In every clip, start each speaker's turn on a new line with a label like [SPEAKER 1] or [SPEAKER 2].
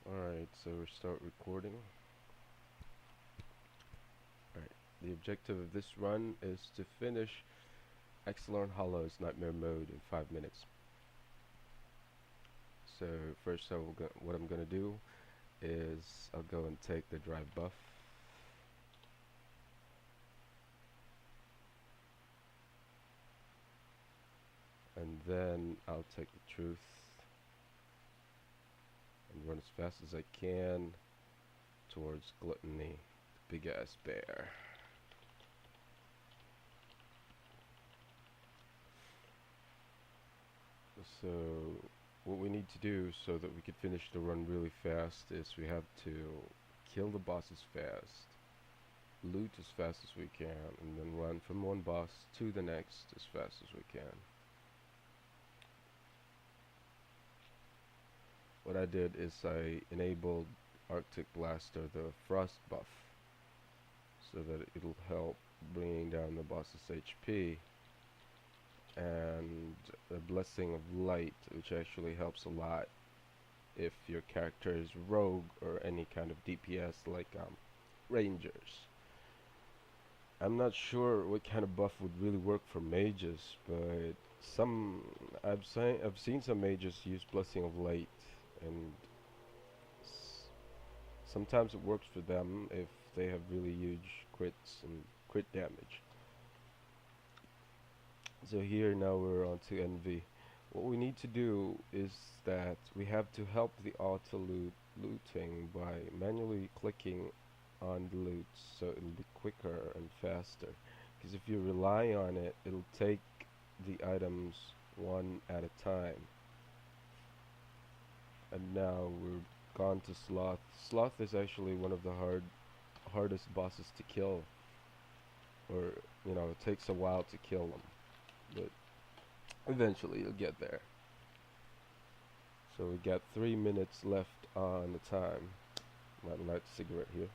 [SPEAKER 1] Alright, so we start recording. Alright, the objective of this run is to finish Exelorn Hollow's Nightmare Mode in 5 minutes. So first what I'm going to do is I'll go and take the drive buff. And then I'll take the truth and run as fast as I can towards Gluttony, the big ass bear. So what we need to do so that we can finish the run really fast is we have to kill the bosses fast, loot as fast as we can, and then run from one boss to the next as fast as we can. What I did is I enabled Arctic Blaster, the frost buff, so that it'll help bringing down the boss's HP, and a Blessing of Light, which actually helps a lot if your character is rogue or any kind of DPS like rangers. I'm not sure what kind of buff would really work for mages, but I've seen some mages use Blessing of Light, and sometimes it works for them if they have really huge crits and crit damage. So here now we're on to Envy. What we need to do is that we have to help the auto looting by manually clicking on the loot so it'll be quicker and faster. Because if you rely on it, it'll take the items one at a time. And now we're gone to Sloth. Sloth is actually one of the hardest bosses to kill. Or, it takes a while to kill them. But eventually you'll get there. So we got 3 minutes left on the time. Might light a cigarette here.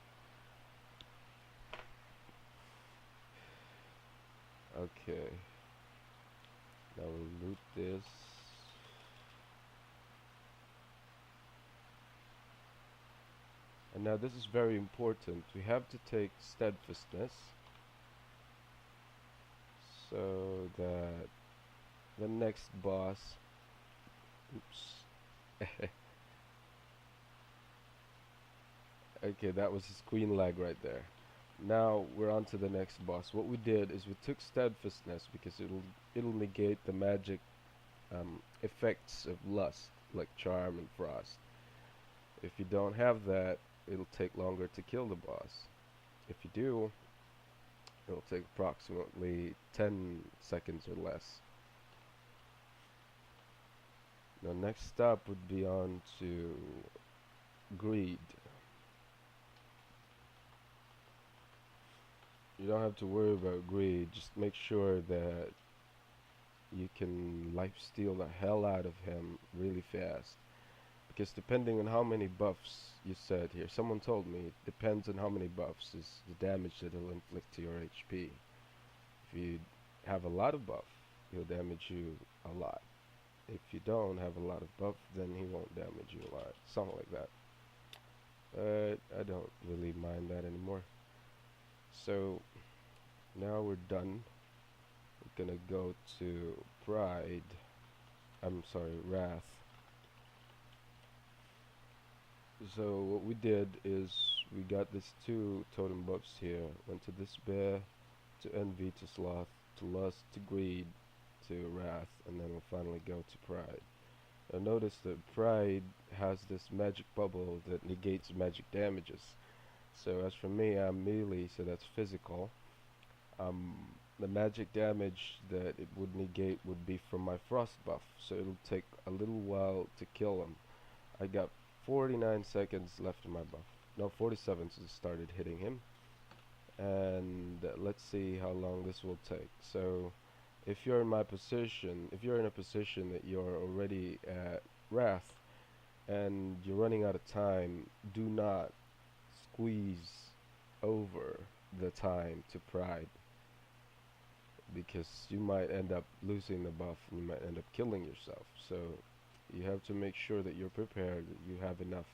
[SPEAKER 1] Okay. Now we'll loot this. And now this is very important. We have to take steadfastness so that the next boss, oops. Okay, that was a screen lag right there. Now we're on to the next boss. What we did is we took steadfastness because it'll negate the magic effects of lust, like charm and frost. If you don't have that, it'll take longer to kill the boss. If you do, it'll take approximately 10 seconds or less. Now next step would be on to greed. You don't have to worry about greed, just make sure that you can lifesteal the hell out of him really fast. Because depending on how many buffs you set here, someone told me it depends on how many buffs is the damage that it'll inflict to your HP. If you have a lot of buff, he'll damage you a lot. If you don't have a lot of buff, then he won't damage you a lot. Something like that. But I don't really mind that anymore. So now we're done. We're gonna go to Pride. I'm sorry, Wrath. So what we did is we got these 2 totem buffs here. Went to this bear, to envy, to sloth, to lust, to greed, to wrath, and then we'll finally go to pride. Now notice that pride has this magic bubble that negates magic damages. So as for me, I'm melee, so that's physical. The magic damage that it would negate would be from my frost buff, so it'll take a little while to kill him. I got 49 seconds left in my buff. No, 47 since I started hitting him. And let's see how long this will take. So if you're in my position, if you're in a position that you're already at wrath and you're running out of time, do not squeeze over the time to pride, because you might end up losing the buff and you might end up killing yourself. So you have to make sure that you're prepared, that you have enough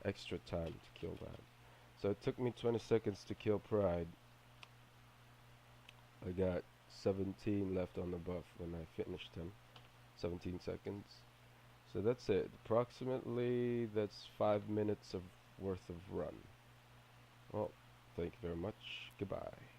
[SPEAKER 1] extra time to kill that. So it took me 20 seconds to kill Pride. I got 17 left on the buff when I finished him. 17 seconds. So that's it. Approximately, that's 5 minutes of worth of run. Well, thank you very much. Goodbye.